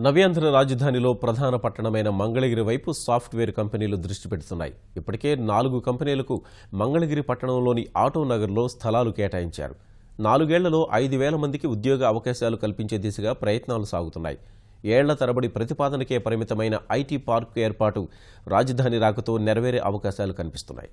నవ్యాంధ్ర రాజధానిలో ప్రధాన పట్టణమైన మంగళగిరి వైపు సాఫ్ట్వేర్ కంపెనీలు దృష్టి పెడుతున్నాయి. ఇప్పటికే 4 కంపెనీలకు మంగళగిరి పట్టణంలోని ఆటో నగర్లో స్థలాలు కేటాయించారు. 4 ఏళ్లలో 5,000 మందికి ఉద్యోగ అవకాశాలు కల్పించే దిశగా ప్రయత్నాలు సాగుతున్నాయి. ఏళ్ల తరబడి ప్రతిపాదనకే పరిమితమైన ఐటీ పార్క్ ఏర్పాటు రాజధాని రాకతో నెరవేరే అవకాశాలు కనిపిస్తున్నాయి.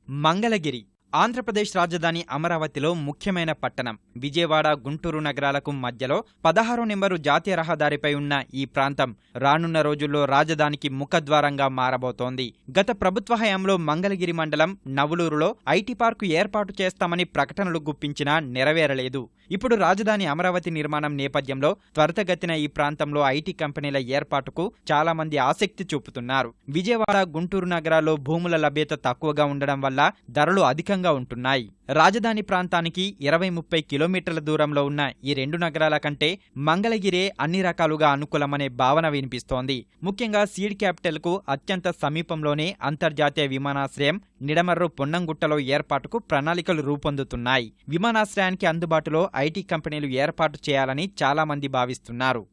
మంగళగిరి ఆంధ్రప్రదేశ్ రాజధాని అమరావతిలో ముఖ్యమైన పట్టణం. విజయవాడ, గుంటూరు నగరాలకు మధ్యలో 16వ నెంబరు జాతీయ రహదారిపై ఉన్న ఈ ప్రాంతం రానున్న రోజుల్లో రాజధానికి ముఖద్వారంగా మారబోతోంది. గత ప్రభుత్వ హయాంలో మంగళగిరి మండలం నవలూరులో ఐటీ పార్కు ఏర్పాటు చేస్తామని ప్రకటనలు గుప్పించినా నెరవేరలేదు. ఇప్పుడు రాజధాని అమరావతి నిర్మాణం నేపథ్యంలో త్వరితగతిన ఈ ప్రాంతంలో ఐటీ కంపెనీల ఏర్పాటుకు చాలా మంది ఆసక్తి చూపుతున్నారు. విజయవాడ, గుంటూరు నగరాల్లో భూముల లభ్యత తక్కువగా ఉండడం వల్ల ధరలు అధికంగా ఉంటున్నాయి. రాజధాని ప్రాంతానికి 20-30 కిలోమీటర్ల దూరంలో ఉన్న ఈ 2 నగరాల కంటే మంగళగిరే అన్ని రకాలుగా అనుకూలమనే భావన వినిపిస్తోంది. ముఖ్యంగా సీడ్ క్యాపిటల్కు అత్యంత సమీపంలోనే అంతర్జాతీయ విమానాశ్రయం నిడమర్రు పొన్నంగుట్టలో ఏర్పాటుకు ప్రణాళికలు రూపొందుతున్నాయి. విమానాశ్రయానికి అందుబాటులో ఐటీ కంపెనీలు ఏర్పాటు చేయాలని చాలా మంది భావిస్తున్నారు.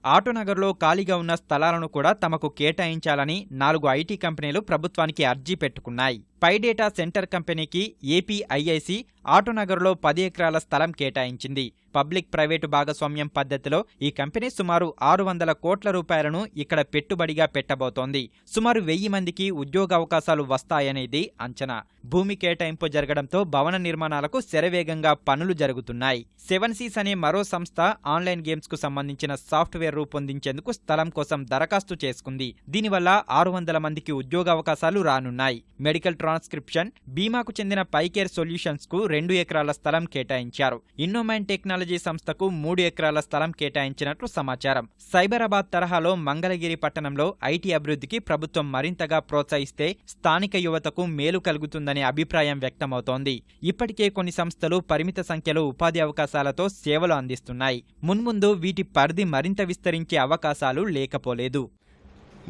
ఆటోనగర్లో ఖాళీగా ఉన్న స్థలాలను కూడా తమకు కేటాయించాలని 4 ఐటీ కంపెనీలు ప్రభుత్వానికి అర్జీ పెట్టుకున్నాయి. పై డేటా సెంటర్ కంపెనీకి ఏపీఐఐసి ఆటోనగర్లో 10 ఎకరాల స్థలం కేటాయించింది. పబ్లిక్ ప్రైవేటు భాగస్వామ్యం పద్ధతిలో ఈ కంపెనీ సుమారు 600 కోట్ల రూపాయలను ఇక్కడ పెట్టుబడిగా పెట్టబోతోంది. సుమారు 1000 మందికి ఉద్యోగావకాశాలు వస్తాయనేది అంచనా. భూమి కేటాయింపు జరగడంతో భవన నిర్మాణాలకు శరవేగంగా పనులు జరుగుతున్నాయి. 7 Seas అనే మరో సంస్థ ఆన్లైన్ గేమ్స్ కు సంబంధించిన సాఫ్ట్వేర్ రూపొందించేందుకు స్థలం కోసం దరఖాస్తు చేసుకుంది. దీనివల్ల 600 మందికి ఉద్యోగావకాశాలు రానున్నాయి. మెడికల్ ట్రాన్స్క్రిప్షన్, బీమాకు చెందిన పైకేర్ సొల్యూషన్స్ కు 2 ఎకరాల స్థలం కేటాయించారు. ఇన్నోమైన్ టెక్నాలజీ సంస్థకు 3 ఎకరాల స్థలం కేటాయించినట్లు సమాచారం. సైబరాబాద్ తరహాలో మంగళగిరి పట్టణంలో ఐటీ అభివృద్ధికి ప్రభుత్వం మరింతగా ప్రోత్సహిస్తే స్థానిక యువతకు మేలు కలుగుతుందనే అభిప్రాయం వ్యక్తమవుతోంది. ఇప్పటికే కొన్ని సంస్థలు పరిమిత సంఖ్యలో ఉపాధి అవకాశాలతో సేవలు అందిస్తున్నాయి. మున్ముందు వీటి పరిధి మరింత విస్తరించే అవకాశాలు లేకపోలేదు.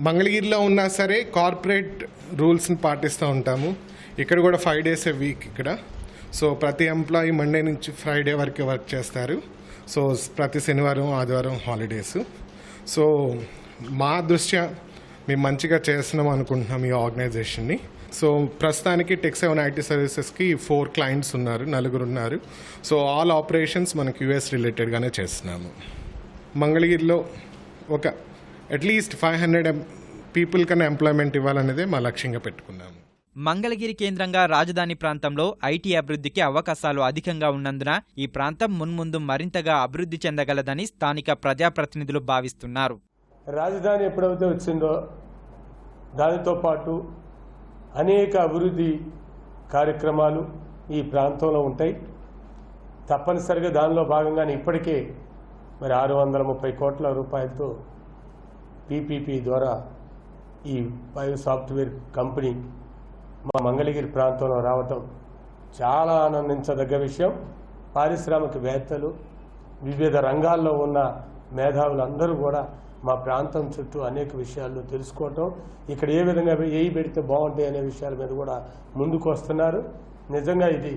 మంగళగిరిలో ఉన్నా సరే కార్పొరేట్ రూల్స్ని పాటిస్తూ ఉంటాము. ఇక్కడ కూడా 5 days a week ఇక్కడ. సో ప్రతి ఎంప్లాయీ మండే నుంచి ఫ్రైడే వరకు వర్క్ చేస్తారు. సో ప్రతి శనివారం, ఆదివారం హాలిడేస్. సో మా దృష్ట్యా మేము మంచిగా చేస్తున్నాం అనుకుంటున్నాం ఈ ఆర్గనైజేషన్ని. సో ప్రస్తుతానికి Tech7 ఐటీ సర్వీసెస్కి 4 clients ఉన్నారు, 4 ఉన్నారు. సో ఆల్ ఆపరేషన్స్ మనకి US రిలేటెడ్గానే చేస్తున్నాము. మంగళగిరిలో ఒక అట్లీస్ట్ 500 పీపుల్ కన్నా ఎంప్లాయ్మెంట్ ఇవ్వాలనేదే మా లక్ష్యంగా పెట్టుకున్నాము. మంగళగిరి కేంద్రంగా రాజధాని ప్రాంతంలో ఐటీ అభివృద్ధికి అవకాశాలు అధికంగా ఉన్నందున ఈ ప్రాంతం మున్ముందు మరింతగా అభివృద్ధి చెందగలదని స్థానిక ప్రజాప్రతినిధులు భావిస్తున్నారు. రాజధాని ఎప్పుడైతే వచ్చిందో దానితో పాటు అనేక అభివృద్ధి కార్యక్రమాలు ఈ ప్రాంతంలో ఉంటాయి. తప్పనిసరిగా దానిలో భాగంగానే ఇప్పటికే మరి 630 కోట్ల రూపాయలతో పీపీపీ ద్వారా ఈ బయో సాఫ్ట్వేర్ కంపెనీ మా మంగళగిరి ప్రాంతంలో రావటం చాలా ఆనందించదగ్గ విషయం. పారిశ్రామికవేత్తలు, వివిధ రంగాల్లో ఉన్న మేధావులందరూ కూడా మా ప్రాంతం చుట్టూ అనేక విషయాల్లో తెలుసుకోవటం, ఇక్కడ ఏ విధంగా పెడితే బాగుంటాయి అనే విషయాల మీద కూడా ముందుకు వస్తున్నారు. నిజంగా ఇది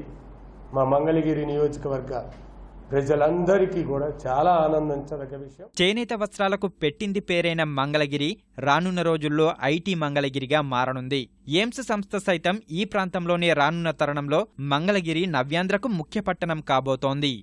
మా మంగళగిరి నియోజకవర్గ ప్రజలందరికీ కూడా చాలా ఆనందించదగ్గ విషయం. చేనేత వస్త్రాలకు పెట్టింది పేరైన మంగళగిరి రానున్న రోజుల్లో ఐటీ మంగళగిరిగా మారనుంది. ఎయిమ్స్ సంస్థ సైతం ఈ ప్రాంతంలోనే రానున్న తరుణంలో మంగళగిరి నవ్యాంధ్రకు ముఖ్య పట్టణం కాబోతోంది.